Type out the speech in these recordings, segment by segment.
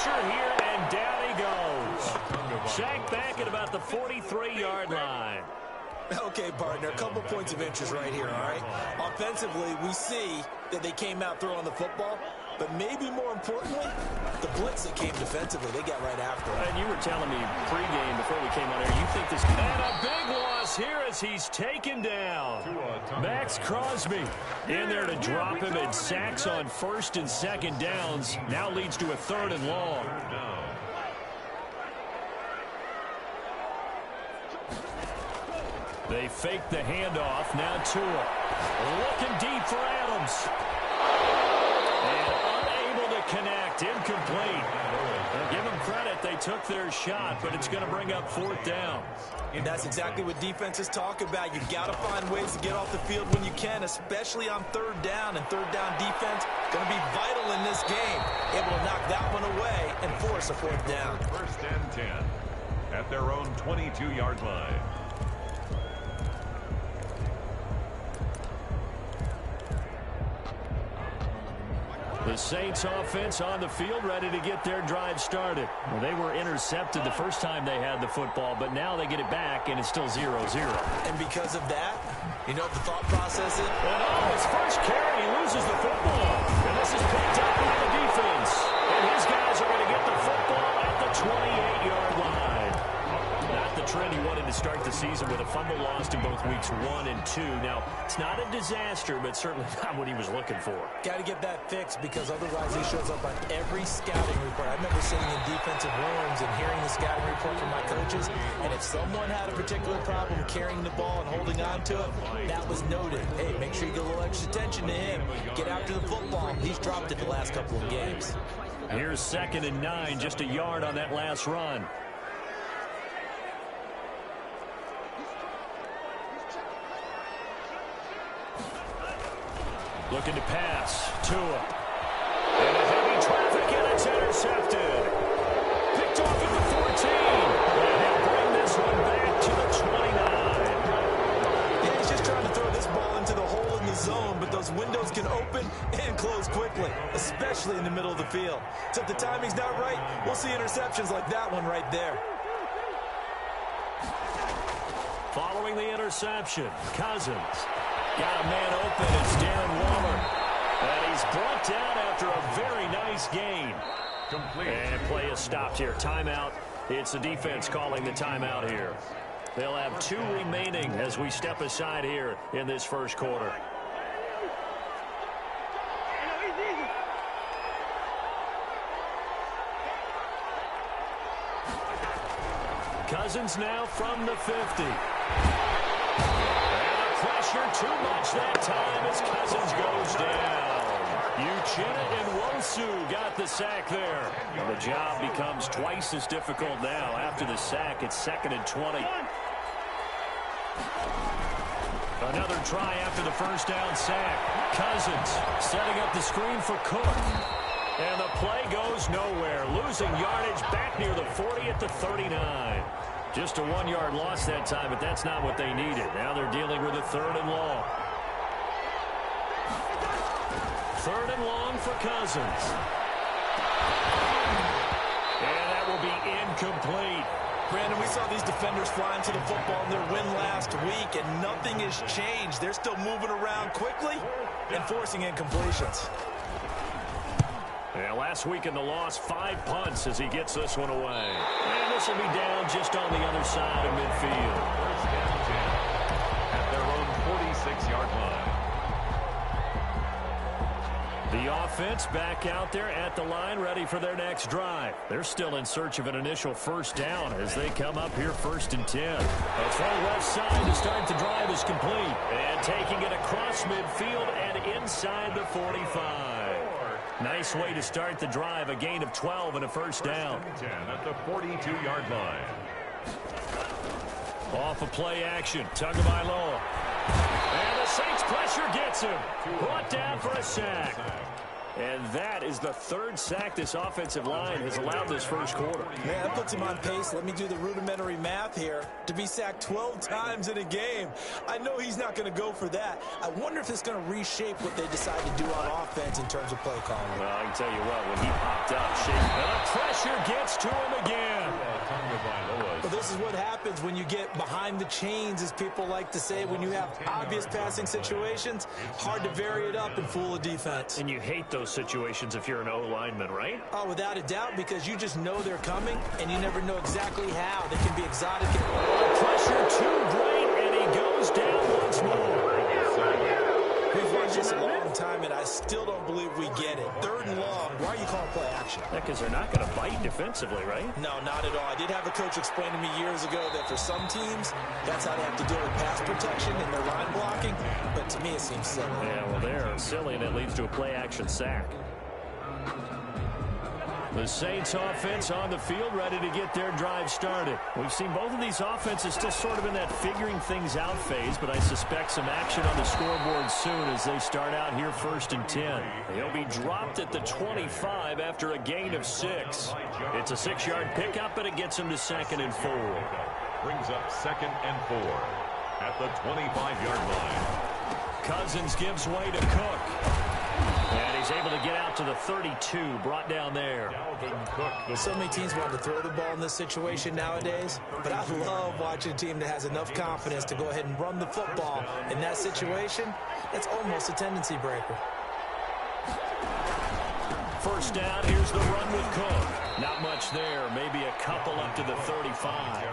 pressure here, and down he goes. Sacked back at about the 43-yard line. Okay, partner, a couple points of interest right here, all right? Offensively, we see that they came out throwing the football, but maybe more importantly, the blitz that came defensively, they got right after it. And you were telling me pregame before we came on air, you think this could... And a big loss here as he's taken down. Max Crosby in there to drop him, and sacks on first and second downs. Now leads to a 3rd and long. They fake the handoff. Now Tua looking deep for Adams. And unable to connect. Incomplete. Now give them credit. They took their shot, but it's going to bring up 4th down. And that's exactly what defenses talk about. You've got to find ways to get off the field when you can, especially on 3rd down. And 3rd down defense going to be vital in this game. Able to knock that one away and force a 4th down. 1st and 10 at their own 22-yard line. The Saints offense on the field, ready to get their drive started. Well, they were intercepted the first time they had the football, but now they get it back, and it's still 0-0. And because of that, you know what the thought process is? And on his first carry, he loses the football. And this is picked up by the defense. And his guys are going to get the football at the 28-yard line. Not the trend he wanted to start the season with a fumble lost in both weeks 1 and 2. Now, it's not a disaster, but certainly not what he was looking for. Got to get that fixed because otherwise he shows up on every scouting report. I remember sitting in defensive rooms and hearing the scouting report from my coaches, and if someone had a particular problem carrying the ball and holding on to it, that was noted. Hey, make sure you get a little extra attention to him. Get after the football. He's dropped it the last couple of games. Here's 2nd and 9, just a yard on that last run. Looking to pass. Tua. And a heavy traffic, and it's intercepted. Picked off at the 14. And they'll bring this one back to the 29. Yeah, he's just trying to throw this ball into the hole in the zone, but those windows can open and close quickly, especially in the middle of the field. So if the timing's not right, we'll see interceptions like that one right there. Following the interception, Cousins. Got a man open. It's Darren Waller. And he's brought down after a very nice gain. Complete. And play is stopped here. Timeout. It's the defense calling the timeout here. They'll have 2 remaining as we step aside here in this first quarter. Cousins now from the 50. Pressure too much that time as Cousins goes down. Uchenna and Wosu got the sack there. The job becomes twice as difficult now. After the sack, it's 2nd and 20. Another try after the first down sack. Cousins setting up the screen for Cook. And the play goes nowhere. Losing yardage back near the 40 at the 39. Just a 1-yard loss that time, but that's not what they needed. Now they're dealing with a 3rd and long. 3rd and long for Cousins. And that will be incomplete. Brandon, we saw these defenders flying to the football in their win last week, and nothing has changed. They're still moving around quickly and forcing incompletions. Yeah, last week in the loss, 5 punts as he gets this one away. And this will be down just on the other side of midfield. 1st and 10 at their own 46-yard line. The offense back out there at the line, ready for their next drive. They're still in search of an initial 1st down as they come up here 1st and 10. A throw left side to start the drive is complete. And taking it across midfield and inside the 45. Nice way to start the drive, a gain of 12 and a 1st down. 10 at the 42-yard line. Off of play action, Tagovailoa. And the Saints pressure gets him. Brought down for a sack. And that is the 3rd sack this offensive line has allowed this first quarter. Man, that puts him on pace. Let me do the rudimentary math here. To be sacked 12 times in a game. I know he's not going to go for that. I wonder if it's going to reshape what they decide to do on offense in terms of play calling. Well, I can tell you what, when he popped up, shaped up, pressure pressure gets to him again. Well, this is what happens when you get behind the chains, as people like to say. When you have obvious passing situations, hard to vary it up and fool a defense. And you hate those situations if you're an O-lineman, right? Oh, without a doubt, because you just know they're coming, and you never know exactly how. They can be exotic. Pressure too great, and he goes down once more. We've watched this a long time, and I still don't believe we get it. 3rd and long. Why are you calling play action? Because they're not going to bite defensively, right? No, not at all. I did have a coach explain to me years ago that for some teams, that's how they have to deal with pass protection and their line blocking. But to me, it seems silly. Yeah, well, they're silly, and it leads to a play-action sack. The Saints offense on the field, ready to get their drive started. We've seen both of these offenses still sort of in that figuring things out phase, but I suspect some action on the scoreboard soon as they start out here 1st and 10. He'll be dropped at the 25 after a gain of 6. It's a 6-yard pickup, and it gets him to 2nd and 4. Brings up 2nd and 4 at the 25-yard line. Cousins gives way to Cook. And he's able to get out to the 32, brought down there. So many teams want to throw the ball in this situation nowadays, but I love watching a team that has enough confidence to go ahead and run the football. In that situation, that's almost a tendency breaker. 1st down, here's the run with Cook. Not much there, maybe a couple up to the 35.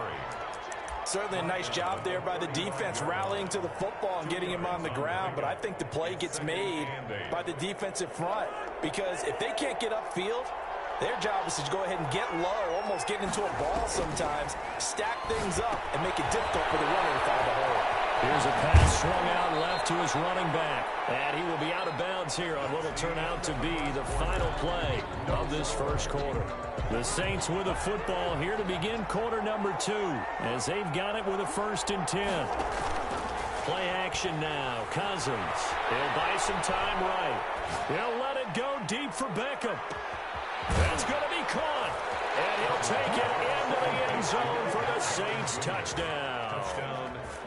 Certainly a nice job there by the defense rallying to the football and getting him on the ground, but I think the play gets made by the defensive front because if they can't get upfield, their job is to go ahead and get low, almost get into a ball sometimes, stack things up, and make it difficult for the runner to find a hole. Here's a pass swung out left to his running back, and he will be out of bounds here on what will turn out to be the final play of this 1st quarter. The Saints with a football here to begin quarter number 2 as they've got it with a 1st and 10. Play action now. Cousins. He'll buy some time right. He'll let it go deep for Beckham. That's going to be caught. And he'll take it into the end zone for the Saints touchdown.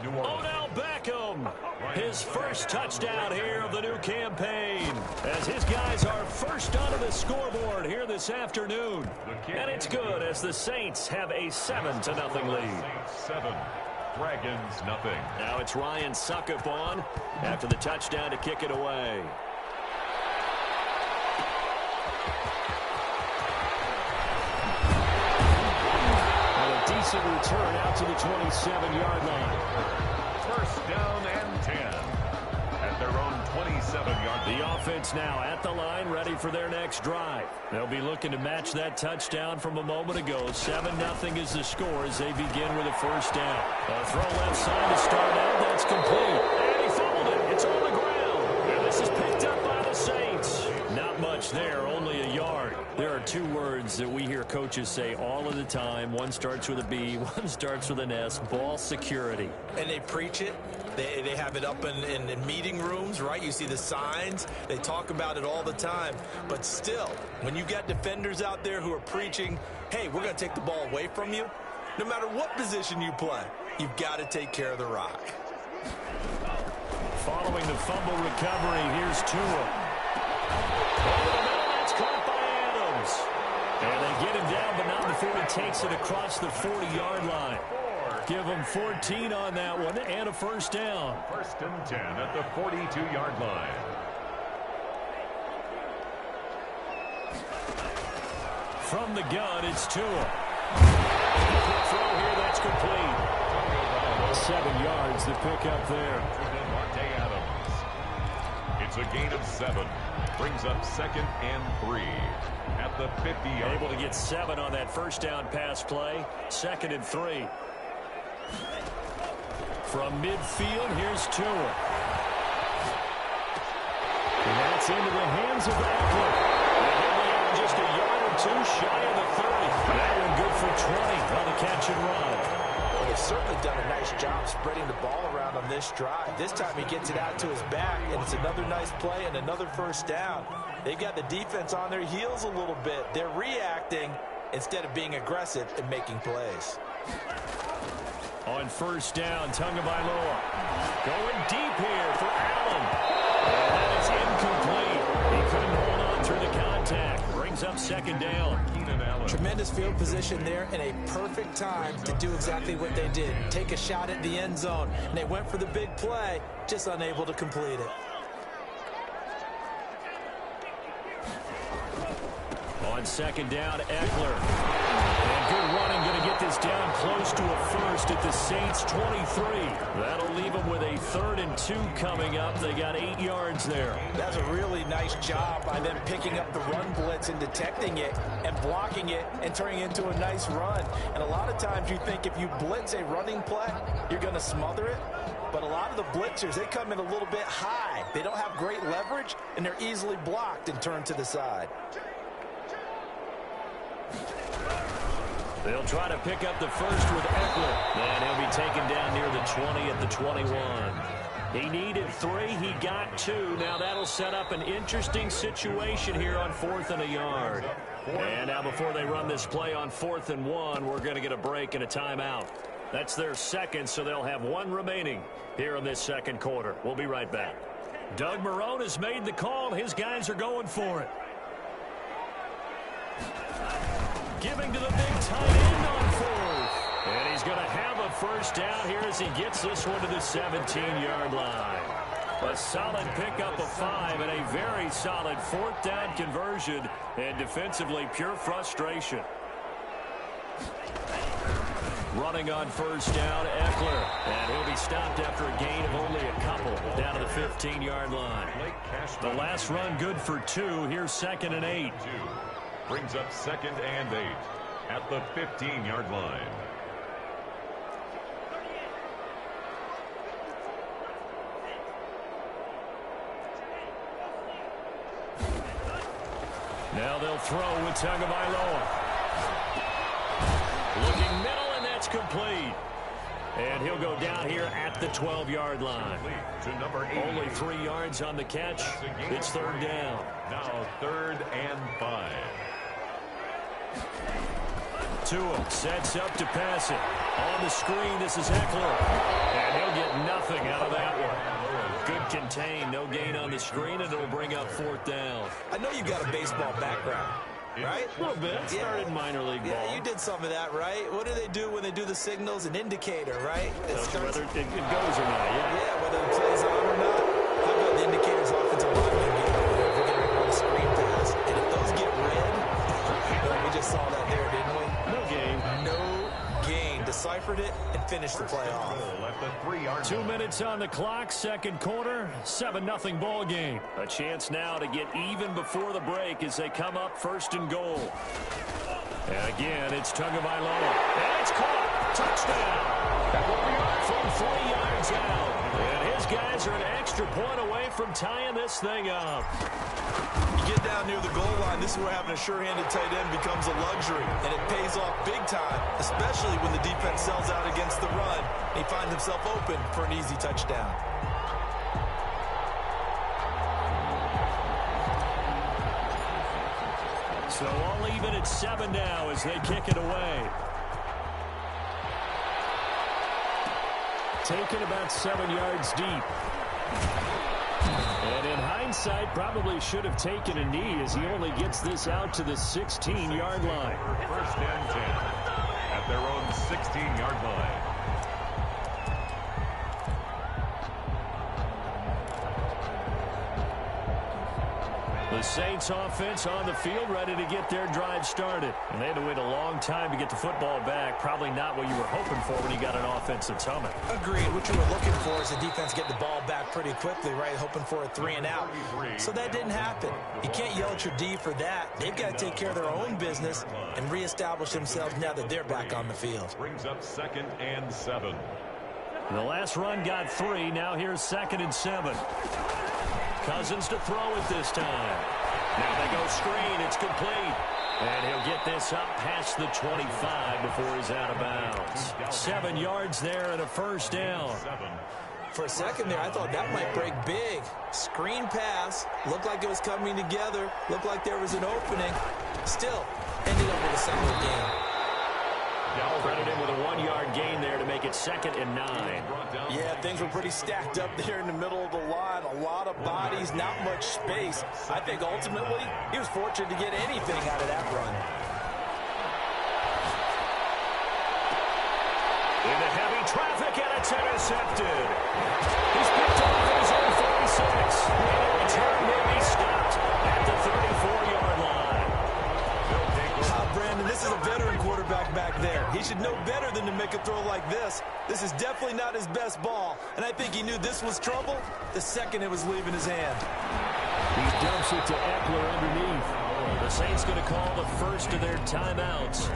Odell Beckham, his 1st touchdown here of the new campaign, as his guys are first onto the scoreboard here this afternoon. And it's good as the Saints have a 7-0 lead. 7, Dragons nothing. Now it's Ryan Suckup on after the touchdown to kick it away. Decent return out to the 27-yard line. 1st down and 10 at their own 27-yard line. The offense now at the line, ready for their next drive. They'll be looking to match that touchdown from a moment ago. 7-0 is the score as they begin with a 1st down. A throw left side to start out. That's complete. And he fumbled it. It's on the ground. And this is picked up by the Saints. Not much there, only a yard. There are 2 words that we hear coaches say all of the time. One starts with a B, one starts with an S, ball security. And they preach it. They have it up in meeting rooms, right? You see the signs. They talk about it all the time. But still, when you got defenders out there who are preaching, hey, we're going to take the ball away from you, no matter what position you play, you've got to take care of the rock. Following the fumble recovery, here's Tua. That's caught by Adams. And they get him down, but not before he takes it across the 40-yard line. Give him 14 on that one and a 1st down. 1st and 10 at the 42-yard line. From the gun, it's Tua. Quick throw here, that's complete. 7 yards, the pickup there. It's a gain of 7. Brings up 2nd and 3 at the 50-yard. Able to get 7 on that 1st down pass play. 2nd and 3. From midfield, here's Tua. And that's into the hands of Eckler. And he'll be out just a yard or 2 shy of the 30. That one good for 20 on the catch and run. Well, they've certainly done a nice job spreading the ball around on this drive. This time he gets it out to his back, and it's another nice play and another 1st down. They've got the defense on their heels a little bit. They're reacting instead of being aggressive and making plays. On 1st down, Tagovailoa going deep here for Allen. And that is incomplete. He couldn't hold on through the contact. Brings up 2nd down. Keenan Allen Tremendous field position there and a perfect time to do exactly what they did. Take a shot at the end zone. And they went for the big play, just unable to complete it. On second down, Eckler. And good running, going to get this down close to a first at the Saints' 23. That'll leave them with a 3rd and 2 coming up. They got 8 yards there. That's a really nice job by them picking up the run blitz and detecting it and blocking it and turning it into a nice run. And a lot of times you think if you blitz a running play, you're going to smother it. But a lot of the blitzers, they come in a little bit high. They don't have great leverage, and they're easily blocked and turned to the side. They'll try to pick up the first with Eckler. And he'll be taken down near the 20 at the 21. He needed 3. He got 2. Now that'll set up an interesting situation here on 4th and a yard. And now before they run this play on 4th and 1, we're going to get a break and a timeout. That's their second, so they'll have 1 remaining here in this second quarter. We'll be right back. Doug Marrone has made the call. His guys are going for it. Giving to the big tight end on 4th. And he's going to have a first down here as he gets this one to the 17-yard line. A solid pickup of 5 and a very solid 4th down conversion. And defensively, pure frustration. Running on first down, Eckler. And he'll be stopped after a gain of only a couple down to the 15-yard line. The last run good for 2. Here's 2nd and 8. Brings up 2nd and 8 at the 15-yard line. Now they'll throw with Tagovailoa. Looking middle, and that's complete. And he'll go down here at the 12-yard line. Only 3 yards on the catch. It's 3rd down. Now 3rd and 5. Tua sets up to pass it. On the screen, this is Eckler. And he'll get nothing out of that one. Good contain, no gain on the screen, and it'll bring up 4th down. I know you've got a baseball background, right? A little bit. Started minor league ball. Yeah, you did some of that, right? What do they do when they do the signals? An indicator, right? Whether it goes or not, yeah. Yeah, whether it plays on or not. How about the indicators offensive lineman get? If we're going to run a screen pass, and if those get red, we just saw that there, didn't we? No gain. No gain. Deciphered it and finished the play off. 2 minutes on the clock, second quarter, 7-0 ball game. A chance now to get even before the break as they come up 1st and goal. And again, it's Tagovailoa. And it's caught. Touchdown. From 3 yards out. And his guys are an extra point away from tying this thing up. You get down near the goal line, this is where having a sure-handed tight end becomes a luxury, and it pays off big time, especially when the defense sells out against the run. He finds himself open for an easy touchdown. So all even at 7 now as they kick it away. Taken about 7 yards deep. And in hindsight, probably should have taken a knee as he only gets this out to the 16-yard line. 1st and 10 at their own 16-yard line. The Saints offense on the field ready to get their drive started. And they had to wait a long time to get the football back. Probably not what you were hoping for when you got an offense that's humming. Agreed. What you were looking for is the defense get the ball back pretty quickly, right? Hoping for a 3 and out. So that didn't happen. You can't yell at your D for that. They've got to take care of their own business and reestablish themselves now that they're back on the field. Brings up 2nd and 7. The last run got 3. Now here's 2nd and 7. Cousins to throw it this time. Now they go screen. It's complete. And he'll get this up past the 25 before he's out of bounds. 7 yards there and a first down. For a second there, I thought that might break big. Screen pass. Looked like it was coming together. Looked like there was an opening. Still, ended up with a solid game. Credit him with a 1-yard gain there to make it 2nd and 9. Yeah, things were pretty stacked up there in the middle of the line. A lot of bodies, not much space. I think ultimately he was fortunate to get anything out of that run. Into heavy traffic, and it's intercepted. He's picked off at his own 46. And the return will be stopped at the 34-yard line. Brandon, this is a veteran quarterback back there. He should know better than to make a throw like this. This is definitely not his best ball, and I think he knew this was trouble the second it was leaving his hand. He dumps it to Eckler underneath. The Saints going to call the first of their timeouts,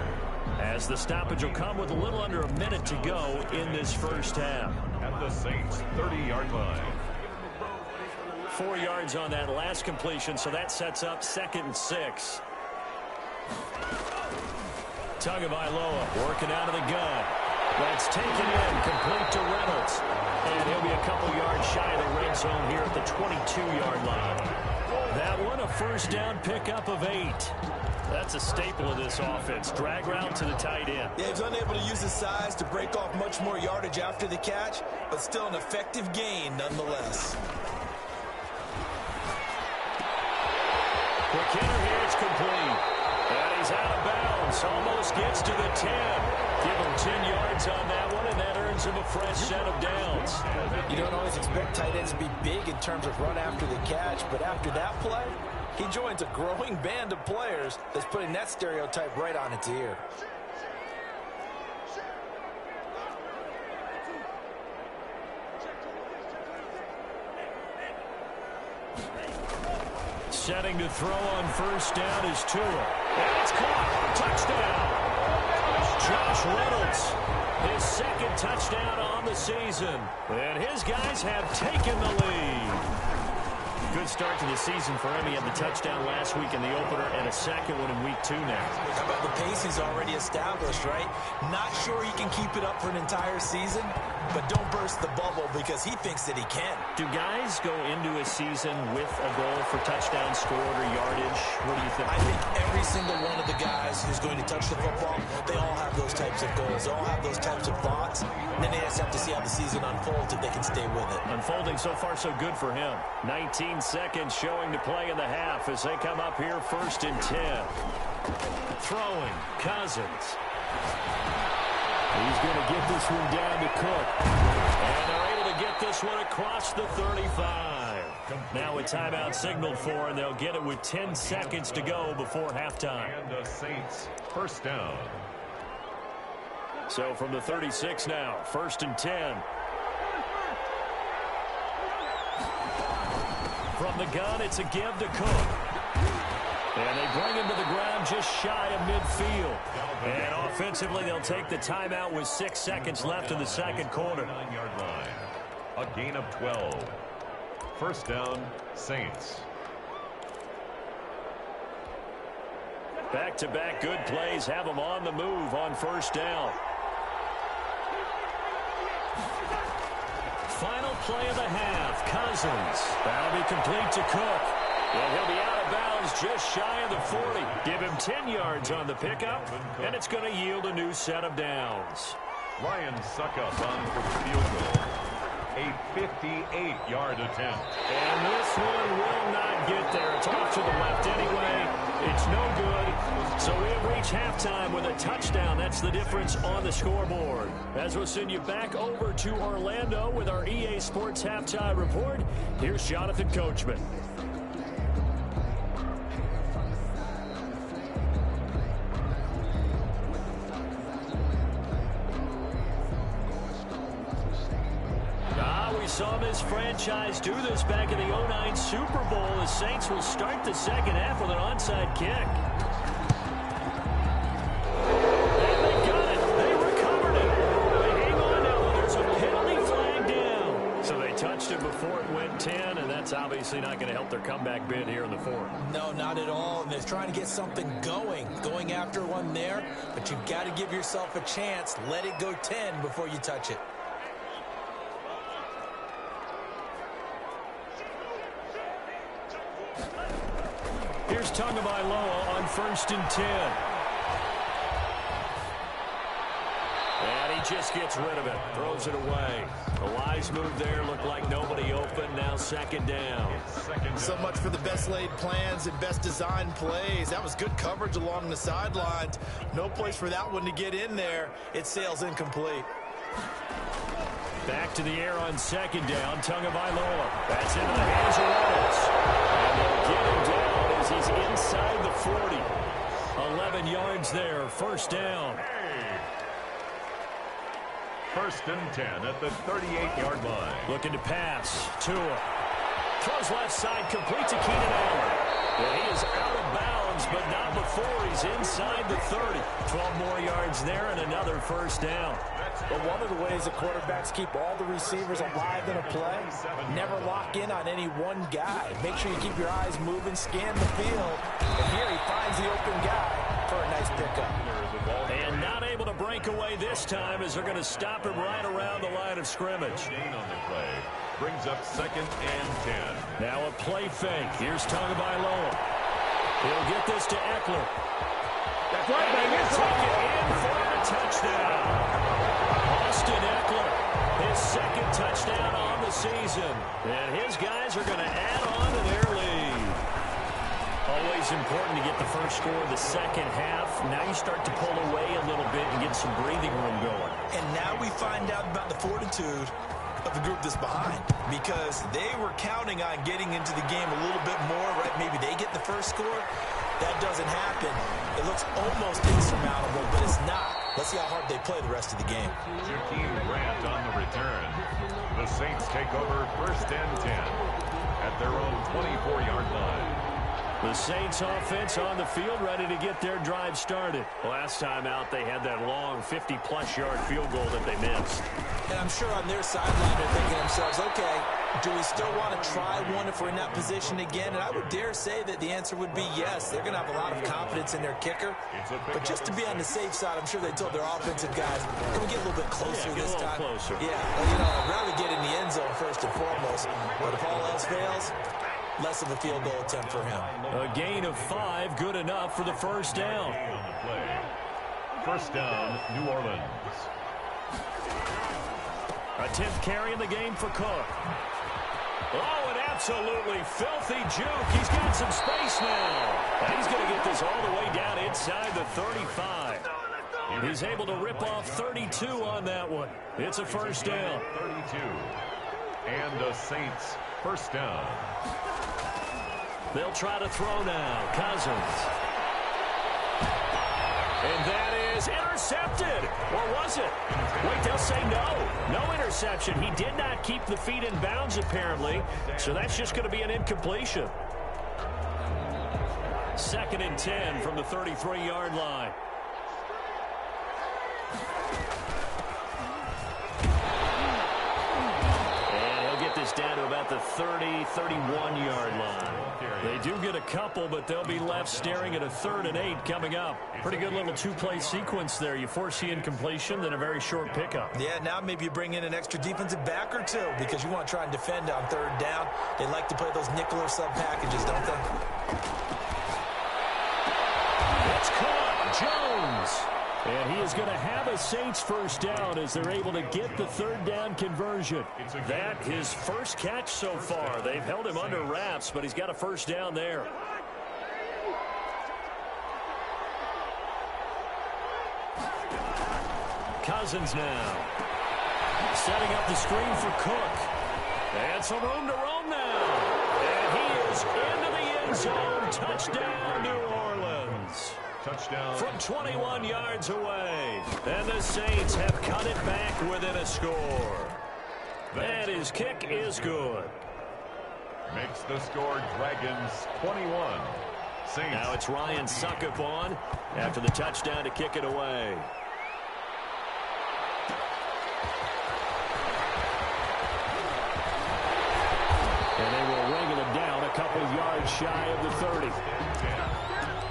as the stoppage will come with a little under a minute to go in this first half. At the Saints' 30-yard line. 4 yards on that last completion, so that sets up 2nd and 6. Tagovailoa working out of the gun. That's taken in, complete to Reynolds. And he'll be a couple yards shy of the red zone here at the 22-yard line. That one, a first down pickup of 8. That's a staple of this offense. Drag route to the tight end. Yeah, he's unable to use his size to break off much more yardage after the catch, but still an effective gain nonetheless. Quick hitter here, it's complete. And he's out of bounds. Almost gets to the 10. Give him 10 yards on that one, and that earns him a fresh set of downs. You don't always expect tight ends to be big in terms of run after the catch, but after that play, he joins a growing band of players that's putting that stereotype right on its ear. Setting to throw on first down is Tua. And it's caught. Touchdown. Josh Reynolds, his 2nd touchdown on the season. And his guys have taken the lead. Good start to the season for him. He had the touchdown last week in the opener and a 2nd one in week 2 now. How about the pace he's already established, right? Not sure he can keep it up for an entire season, but don't burst the bubble because he thinks that he can. Do guys go into a season with a goal for touchdown scored or yardage? What do you think? I think every single one of the guys who's going to touch the football, they all have those types of goals. They all have those types of thoughts. And then they just have to see how the season unfolds if they can stay with it. Unfolding so far so good for him. 19 seconds showing to play in the half as they come up here 1st and 10. Throwing, Cousins. He's going to get this one down to Cook. And they're able to get this one across the 35. Now a timeout signaled for, and they'll get it with 10 seconds to go before halftime. And the Saints, first down. So from the 36 now, 1st and 10. From the gun, it's a give to Cook. And they bring him to the ground just shy of midfield. And offensively, they'll take the timeout with 6 seconds left in the 2nd quarter. 9-yard line. A gain of 12. First down, Saints. Back-to-back good plays have them on the move on first down. Final play of the half, Cousins. That'll be complete to Cook. And he'll be out of bounds just shy of the 40. Give him 10 yards on the pickup, and it's going to yield a new set of downs. Ryan Suckup on for the field goal. A 58-yard attempt. And this one will not get there. It's off to the left anyway. It's no good. So we have reached halftime with a touchdown. That's the difference on the scoreboard. As we'll send you back over to Orlando with our EA Sports Halftime Report, here's Jonathan Coachman. We saw his franchise do this back in the 09 Super Bowl. The Saints will start the second half with an onside kick. And they got it. They recovered it. They hang on now. There's a penalty flag down. So they touched it before it went 10, and that's obviously not going to help their comeback bid here in the 4th. No, not at all. And they're trying to get something going after one there. But you've got to give yourself a chance. Let it go 10 before you touch it. Here's Tagovailoa on 1st and 10. And he just gets rid of it. Throws it away. A wise move there. Looked like nobody open. Now 2nd down. So much for the best laid plans and best designed plays. That was good coverage along the sidelines. No place for that one to get in there. It sails incomplete. Back to the air on second down. Tagovailoa. That's into the hands of Reynolds. And they'll get him down as he's inside the 40. 11 yards there. First down. First and 10 at the 38-yard line. Looking to pass. Tua. Throws left side. Complete to Keenan Allen. And he is out of bounds, but not before he's inside the 30. 12 more yards there and another first down. But one of the ways the quarterbacks keep all the receivers alive in a play, never lock in on any one guy. Make sure you keep your eyes moving, scan the field. And here he finds the open guy for a nice pickup. And not able to break away this time as they're going to stop him right around the line of scrimmage. Gain on the play. Brings up second and 10. Now a play fake. Here's Tagovailoa. He'll get this to Eckler. That's right, and baby. he'll take it in for the touchdown. Austin Eckler, his second touchdown on the season. And his guys are going to add on to their lead. Always important to get the first score of the second half. Now you start to pull away a little bit and get some breathing room going. And now we find out about the fortitude of the group that's behind, because they were counting on getting into the game a little bit more, right? Maybe they get the first score. That doesn't happen. It looks almost insurmountable, but it's not. Let's see how hard they play the rest of the game. Jakeem Grant on the return. The Saints take over first and 10 at their own 24-yard line. The Saints offense on the field, ready to get their drive started. Last time out, they had that long 50-plus yard field goal that they missed. And I'm sure on their sideline they're thinking to themselves, okay, do we still want to try one if we're in that position again? And I would dare say that the answer would be yes. They're going to have a lot of confidence in their kicker. But just to be on the safe side, I'm sure they told their offensive guys, can we get a little bit closer this time? Closer. Yeah, well, you know, I'd rather get in the end zone first and foremost. But if all else fails, less of a field goal attempt for him. A gain of 5, good enough for the first down. On the play. First down, New Orleans. A 10th carry in the game for Cook. Oh, an absolutely filthy juke. He's got some space now. And he's going to get this all the way down inside the 35. He's able to rip off 32 on that one. It's a first down. 32. And the Saints first down. They'll try to throw now. Cousins. And that is intercepted. Or was it? Wait, they'll say no. No interception. He did not keep the feet in bounds, apparently. So that's just going to be an incompletion. Second and 10 from the 33-yard line. This down to about the 30, 31-yard line. They do get a couple, but they'll be left staring at a 3rd and 8 coming up. Pretty good little two-play sequence there. You force the incompletion, then a very short pickup. Yeah, now maybe you bring in an extra defensive back or two because you want to try and defend on 3rd down. They like to play those nickel or sub packages, don't they? It's caught. Jones. And he is going to have a Saints first down as they're able to get the 3rd down conversion. That his first catch so far. They've held him under wraps, but he's got a first down there. Cousins now. Setting up the screen for Cook. And some room to roam now. And he is into the end zone. Touchdown, New Orleans. Touchdown. From 21 yards away. And the Saints have cut it back within a score. And his kick is good. Makes the score Dragons 21. Saints. Now it's Ryan Suckup on after the touchdown to kick it away. And they will ring it down a couple yards shy of the 30.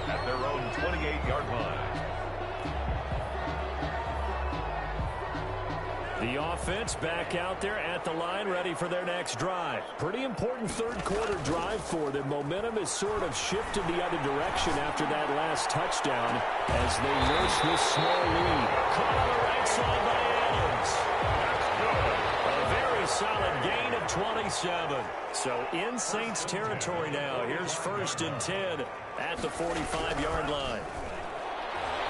At their own 28-yard line. The offense back out there at the line, ready for their next drive. Pretty important 3rd quarter drive for them. Momentum has sort of shifted the other direction after that last touchdown as they nurse this small lead. Caught on the right side by Adams. A very solid gain of 27. So in Saints territory now. Here's 1st and 10 at the 45-yard line.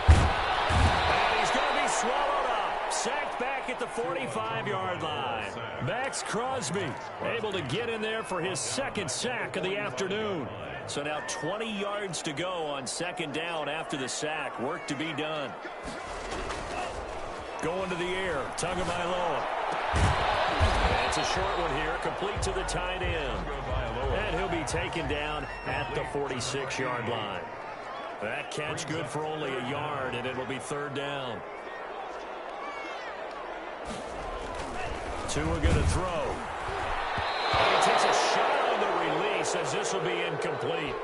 And he's going to be swallowed up. Sacked back at the 45-yard line. Max Crosby able to get in there for his second sack of the afternoon. So now 20 yards to go on second down after the sack. Work to be done. Going to the air, Tagovailoa. And it's a short one here, complete to the tight end. And he'll be taken down at the 46-yard line. That catch good for only a yard, and it will be third down. Tua going to throw. And he takes a shot on the release as this will be incomplete.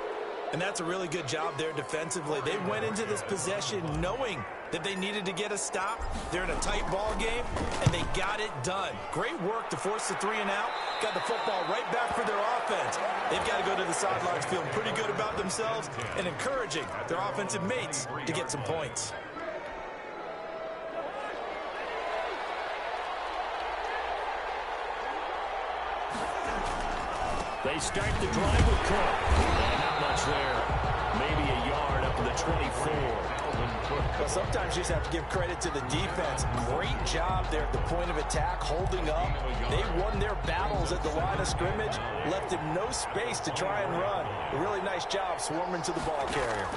And that's a really good job there defensively. They went into this possession knowing that they needed to get a stop. They're in a tight ball game, and they got it done. Great work to force the 3 and out. Got the football right back for their offense. They've got to go to the sidelines feeling pretty good about themselves and encouraging their offensive mates to get some points. They start the drive with Cook. Not much there. Maybe a yard up to the 24. Well, sometimes you just have to give credit to the defense. Great job there at the point of attack, holding up. They won their battles at the line of scrimmage, left him no space to try and run. A really nice job swarming to the ball carrier.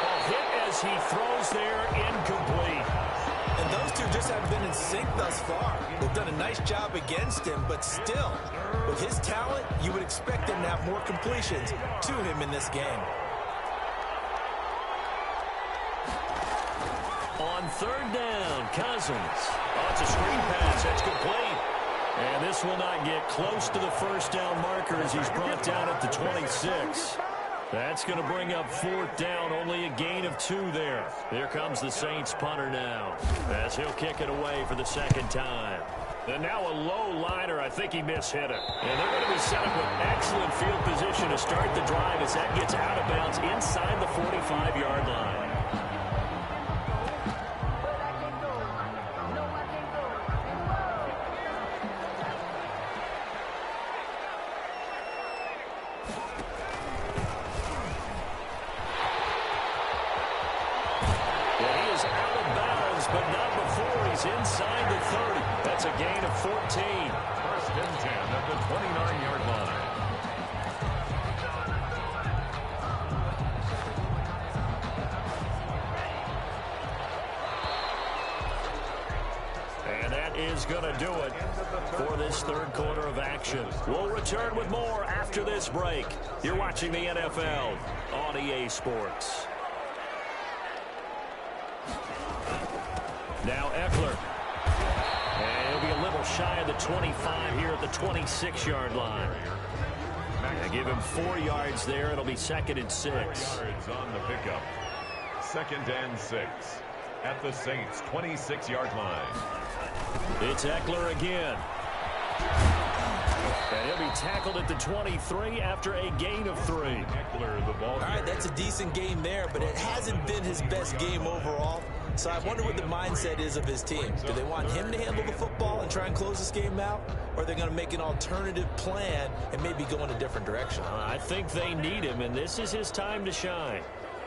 A hit as he throws there, incomplete. And those two just haven't been in sync thus far. They've done a nice job against him, but still, with his talent, you would expect them to have more completions to him in this game. On third down, Cousins. Oh, it's a screen pass. That's complete. And this will not get close to the first down marker as he's brought down at the 26. That's going to bring up fourth down, only a gain of 2 there. Here comes the Saints punter now, as he'll kick it away for the second time. And now a low liner. I think he mishit it. And they're going to be set up with excellent field position to start the drive as that gets out of bounds inside the 45-yard line. Inside the 30. That's a gain of 14. First and 10 at the 29-yard line. And that is going to do it for this third quarter of action. We'll return with more after this break. You're watching the NFL on EA Sports. Now Eckler. And he'll be a little shy of the 25 here at the 26-yard line. And give him 4 yards there. It'll be second and 6. Yards on the pickup. Second and 6 at the Saints' 26-yard line. It's Eckler again. And he'll be tackled at the 23 after a gain of 3. Eckler, the ball. All right, that's a decent game there, but it hasn't been his best game overall. So I wonder what the mindset is of his team. Do they want him to handle the football and try and close this game out? Or are they going to make an alternative plan and maybe go in a different direction? I think they need him, and this is his time to shine.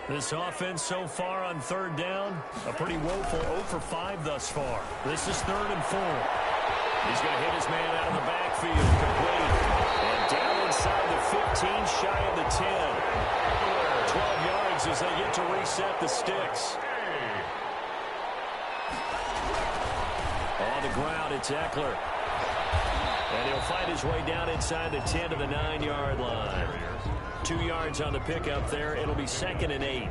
This offense so far on third down, a pretty woeful 0 for 5 thus far. This is 3rd and 4. He's going to hit his man out of the backfield, complete. And down inside the 15, shy of the 10. 12 yards as they get to reset the sticks. On the ground, it's Eckler. And he'll fight his way down inside the 10 to the 9-yard line. 2 yards on the pickup there. It'll be second and 8.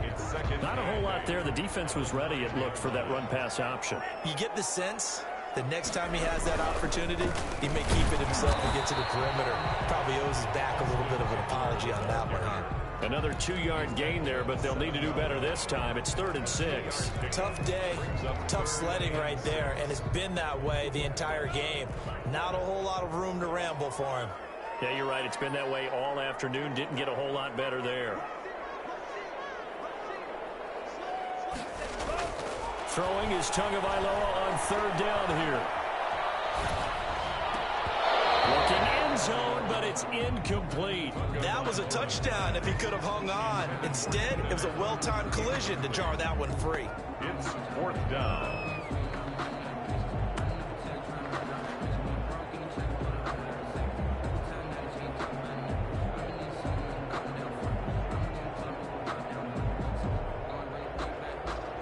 Not a whole lot there. The defense was ready, it looked, for that run-pass option. You get the sense that next time he has that opportunity, he may keep it himself and get to the perimeter. Probably owes his back a little bit of an apology on that one, huh? Another 2-yard gain there, but they'll need to do better this time. It's 3rd and 6. Tough day, tough sledding right there, and it's been that way the entire game. Not a whole lot of room to ramble for him. Yeah, you're right. It's been that way all afternoon. Didn't get a whole lot better there. Throwing is Tagovailoa on third down here. Looking end zone, but it's incomplete. That was a touchdown if he could have hung on. Instead, it was a well-timed collision to jar that one free. It's 4th down.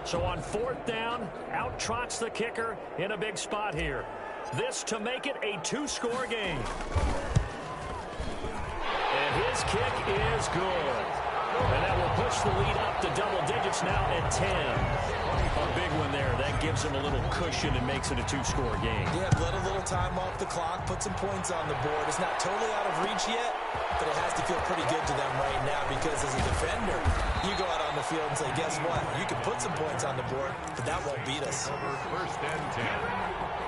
So on 4th down, out trots the kicker in a big spot here. This to make it a 2-score game. And his kick is good. And that will push the lead up to double digits now at 10. A big one there. That gives him a little cushion and makes it a 2-score game. Yeah, let a little time off the clock, put some points on the board. It's not totally out of reach yet, but it has to feel pretty good to them right now because as a defender, you go out on the field and say, guess what? You can put some points on the board, but that won't beat us. Over 1st and 10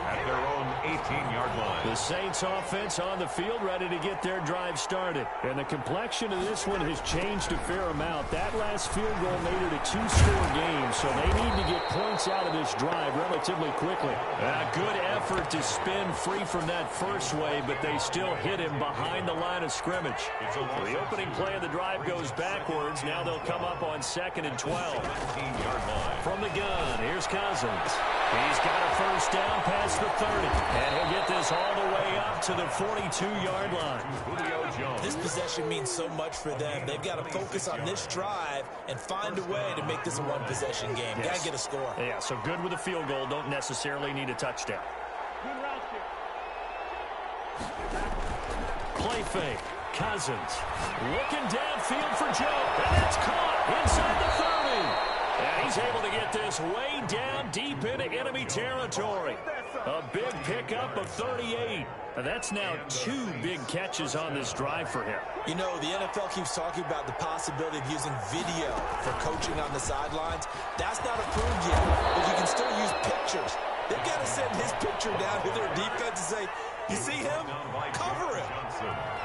at their own 18-yard line. The Saints offense on the field ready to get their drive started. And the complexion of this one has changed a fair amount. That last field goal made it a 2-score game, so they need to get points out of this drive relatively quickly. A good effort to spin free from that first wave, but they still hit him behind the line of scrimmage. The opening play of the drive goes backwards. Now they'll come up on 2nd and 12. 17-yard line. From the gun, here's Cousins. He's got a first down past the 30. And he'll get this all the way up to the 42-yard line. Julio Jones. This possession means so much for them. They've got to focus on this drive and find a way to make this a one-possession game. Yes. Got to get a score. Yeah, so good with a field goal. Don't necessarily need a touchdown. Play fake. Cousins looking downfield for Joe. And it's caught inside the 30. And he's able to get this way down deep into enemy territory. A big pickup of 38. And that's now 2 big catches on this drive for him. You know, the NFL keeps talking about the possibility of using video for coaching on the sidelines. That's not approved yet, but you can still use pictures. They've got to send his picture down to their defense and say, you see him? Cover him.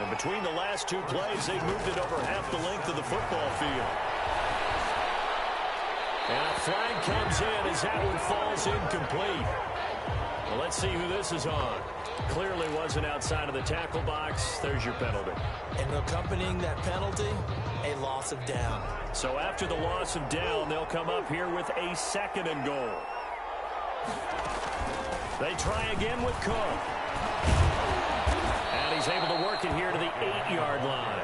And between the last 2 plays, they've moved it over half the length of the football field. And a flag comes in as that one falls incomplete. Well, let's see who this is on. Clearly wasn't outside of the tackle box. There's your penalty. And accompanying that penalty, a loss of down. So after the loss of down, they'll come up here with a 2nd and goal. They try again with Cook. And he's able to work it here to the 8-yard line.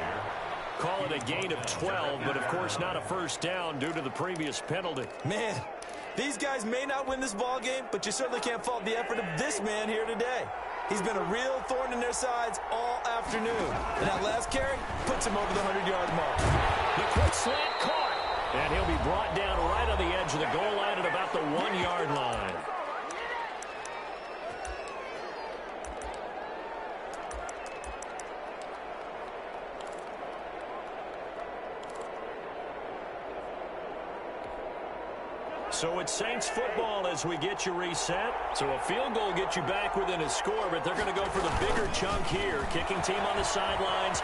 Call it a gain of 12, but of course not a first down due to the previous penalty. Man, these guys may not win this ball game, but you certainly can't fault the effort of this man here today. He's been a real thorn in their sides all afternoon. And that last carry puts him over the 100-yard mark. The quick slant caught. And he'll be brought down right on the edge of the goal line at about the 1-yard line. So it's Saints football as we get you reset. So a field goal gets you back within a score, but they're going to go for the bigger chunk here. Kicking team on the sidelines.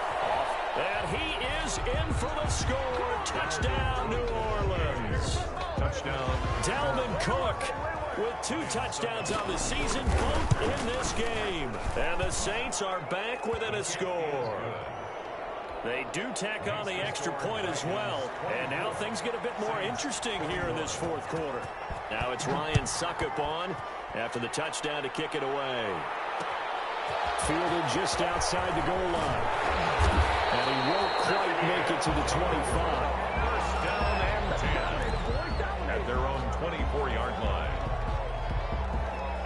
And he is in for the score. Touchdown, New Orleans. Touchdown. Dalvin Cook with 2 touchdowns on the season, both in this game. And the Saints are back within a score. They do tack on the extra point as well. And now things get a bit more interesting here in this 4th quarter. Now it's Ryan Suckup on after the touchdown to kick it away. Fielded just outside the goal line. And he won't quite make it to the 25. First down and 10 at their own 24-yard line.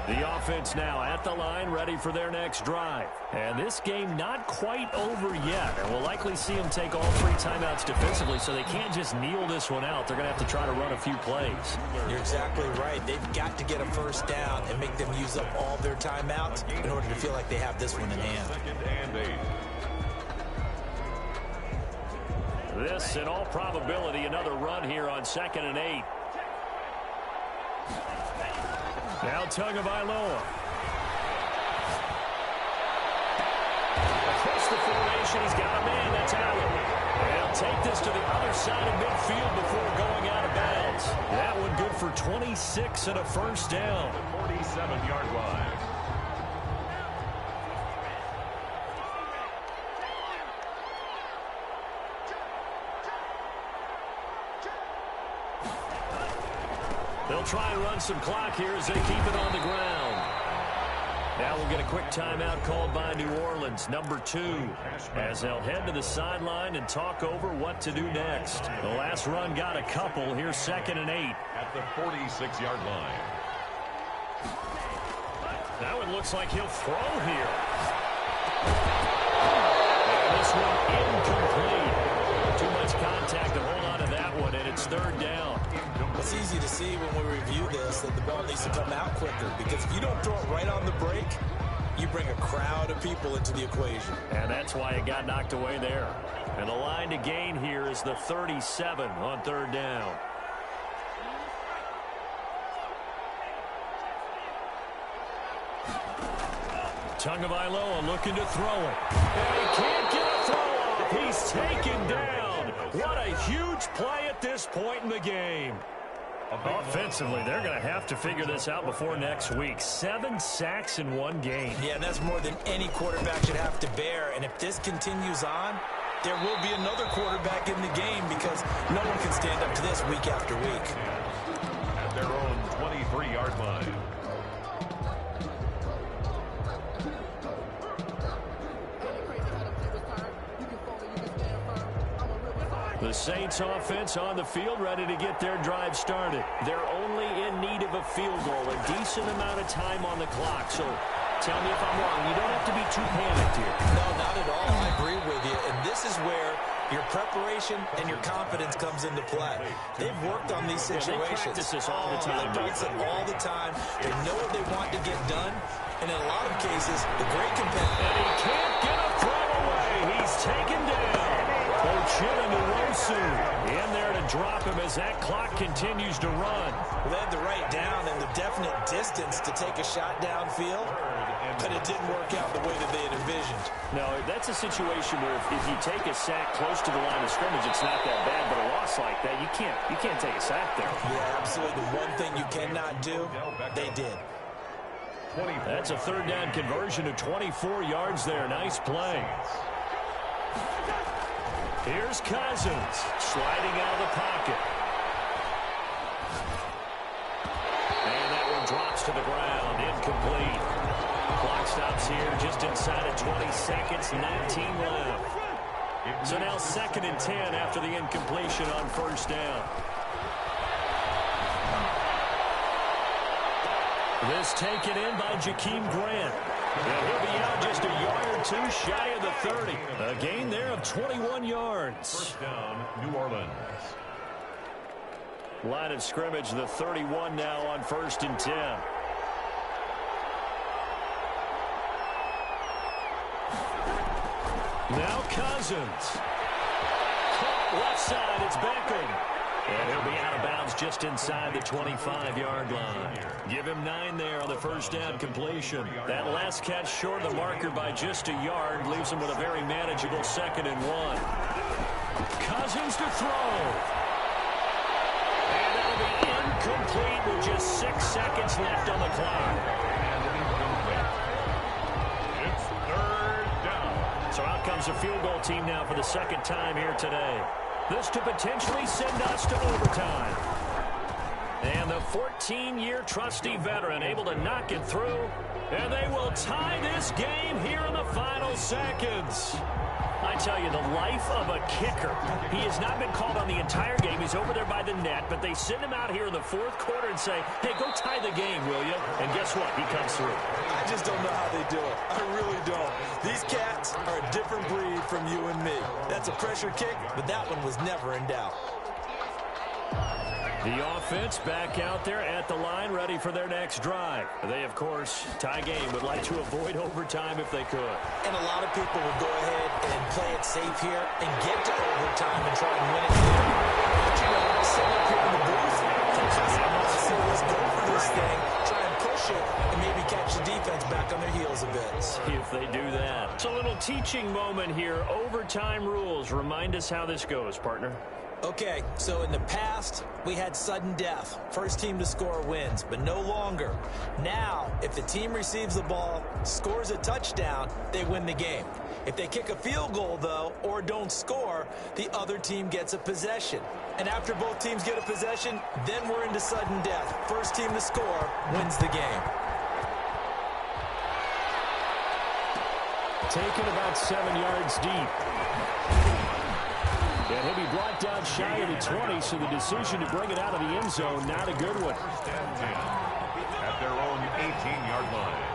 The offense now at the line, ready for their next drive. And this game not quite over yet. And we'll likely see them take all 3 timeouts defensively, so they can't just kneel this one out. They're going to have to try to run a few plays. You're exactly right. They've got to get a first down and make them use up all their timeouts in order to feel like they have this one in hand. 2nd and 8. This, in all probability, another run here on 2nd and 8. Now Tagovailoa. Across the formation, he's got a man. That's Allen. They'll take this to the other side of midfield before going out of bounds. That one good for 26 and a first down. 47-yard line. They'll try and run some clock here as they keep it on the ground. Now we'll get a quick timeout called by New Orleans, number 2, as they'll head to the sideline and talk over what to do next. The last run got a couple. Here's 2nd and 8. At the 46-yard line. Now it looks like he'll throw here. And this one incomplete. Too much contact to hold on to that one, and it's 3rd down. It's easy to see when we review this that the ball needs to come out quicker, because if you don't throw it right on the break, you bring a crowd of people into the equation. And that's why it got knocked away there. And the line to gain here is the 37 on 3rd down. Tagovailoa looking to throw it. And he can't get a throw off. He's taken down. What a huge play at this point in the game. Offensively, they're going to have to figure this out before next week. 7 sacks in one game. Yeah, that's more than any quarterback should have to bear. And if this continues on, there will be another quarterback in the game, because no one can stand up to this week after week. At their own 23-yard line. The Saints offense on the field, ready to get their drive started. They're only in need of a field goal, a decent amount of time on the clock. So tell me if I'm wrong. You don't have to be too panicked here. No, not at all. I agree with you. And this is where your preparation and your confidence comes into play. They've worked on these situations. They practice this all the time. They practice it all the time. They know what they want to get done. And in a lot of cases, the great competitor. And he can't get a throw away. He's taken down. Ochinowosu in there to drop him as that clock continues to run. Well, they had the right down and the definite distance to take a shot downfield, but it didn't work out the way that they had envisioned. No, that's a situation where if you take a sack close to the line of scrimmage, it's not that bad, but a loss like that, you can't take a sack there. Yeah, absolutely. The one thing you cannot do, they did. That's a 3rd down conversion of 24 yards there. Nice play. Here's Cousins sliding out of the pocket. And that one drops to the ground. Incomplete. Clock stops here just inside of 20 seconds. 19 left. So now 2nd and 10 after the incompletion on 1st down. This taken in by Jakeem Grant. And he'll be out just a yard or 2 shy of the 30. A gain there of 21 yards. 1st down, New Orleans. Line of scrimmage, the 31 now on 1st and 10. Now Cousins. Left side, it's Beckham. And he'll be out of bounds just inside the 25-yard line. Give him 9 there on the 1st down completion. That last catch short of the marker by just a yard leaves him with a very manageable 2nd and 1. Cousins to throw. And that'll be incomplete with just 6 seconds left on the clock. It's 3rd down. So out comes the field goal team now for the 2nd time here today. This to potentially send us to overtime. And the 14-year trusty veteran able to knock it through. And they will tie this game here in the final seconds. I tell you, the life of a kicker. He has not been called on the entire game. He's over there by the net, but they send him out here in the 4th quarter and say, hey, go tie the game, will you? And guess what? He comes through. I just don't know how they do it. I really don't. These cats are a different breed from you and me. That's a pressure kick, but that one was never in doubt. The offense back out there at the line, ready for their next drive. They, of course, tie game, would like to avoid overtime if they could. And a lot of people will go ahead and play it safe here and get to overtime and try and win it here. But you know, sitting up here in the booth, so let's go for this thing, try and push it, and maybe catch the defense back on their heels a bit. See if they do that. It's a little teaching moment here. Overtime rules. Remind us how this goes, partner. Okay, so in the past, we had sudden death. First team to score wins, but no longer. Now, if the team receives the ball, scores a touchdown, they win the game. If they kick a field goal, though, or don't score, the other team gets a possession. And after both teams get a possession, then we're into sudden death. First team to score wins the game. Taken about 7 yards deep. And he'll be brought down shy of the 20, so the decision to bring it out of the end zone, not a good one. First and 10 at their own 18-yard line.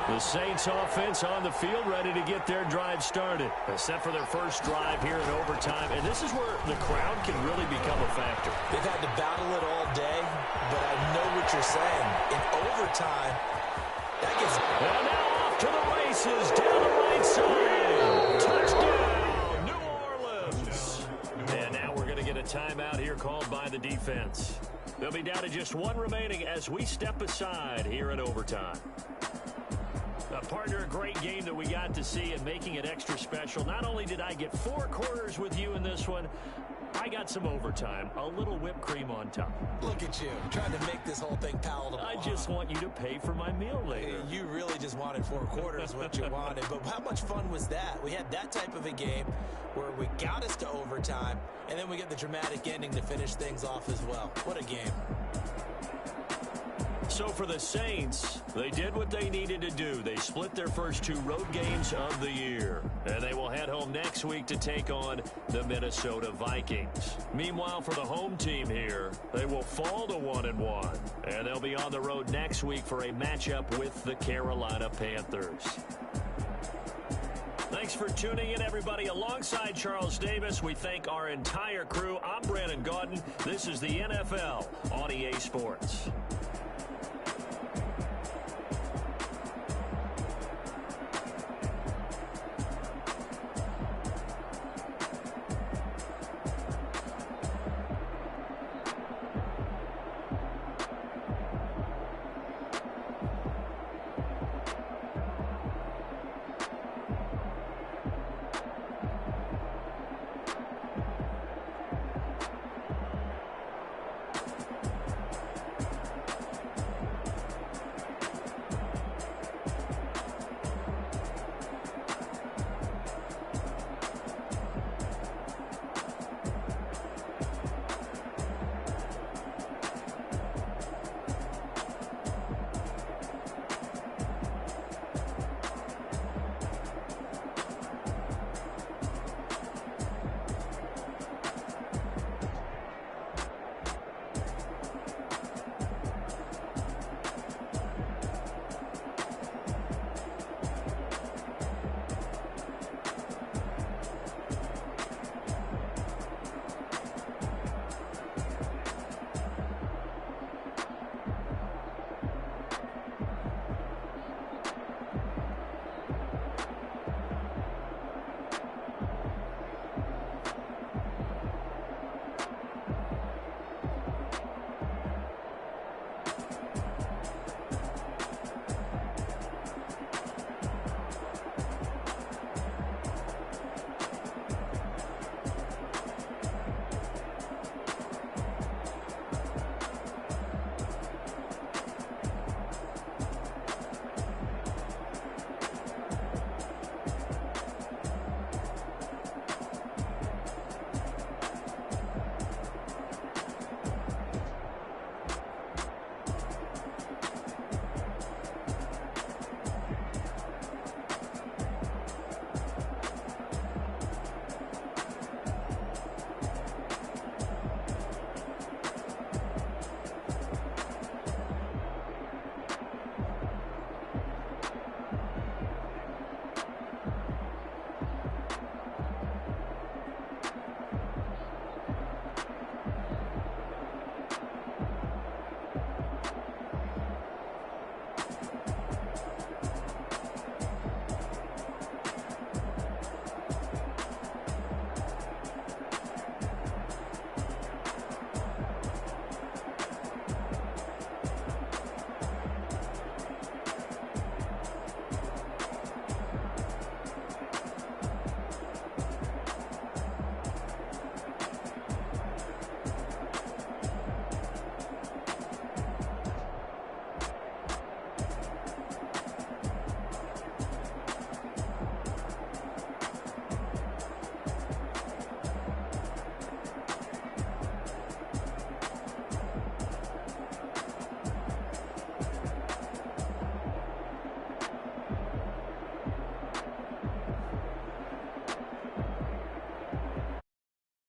The Saints offense on the field, ready to get their drive started. Set for their first drive here in overtime. And this is where the crowd can really become a factor. They've had to battle it all day, but I know what you're saying. In overtime, that gets... And now off to the races, down the right side. Touchdown, New Orleans. And now we're going to get a timeout here called by the defense. They'll be down to just one remaining as we step aside here in overtime. Partner, a great game that we got to see and making it extra special. Not only did I get 4 quarters with you in this one, I got some overtime, a little whipped cream on top. Look at you, trying to make this whole thing palatable. I just want you to pay for my meal later. You really just wanted 4 quarters, what you wanted. But how much fun was that? We had that type of a game where we got us to overtime, and then we get the dramatic ending to finish things off as well. What a game. So for the Saints, they did what they needed to do. They split their first 2 road games of the year. And they will head home next week to take on the Minnesota Vikings. Meanwhile, for the home team here, they will fall to 1-1. And they'll be on the road next week for a matchup with the Carolina Panthers. Thanks for tuning in, everybody. Alongside Charles Davis, we thank our entire crew. I'm Brandon Gaudin. This is the NFL on EA Sports.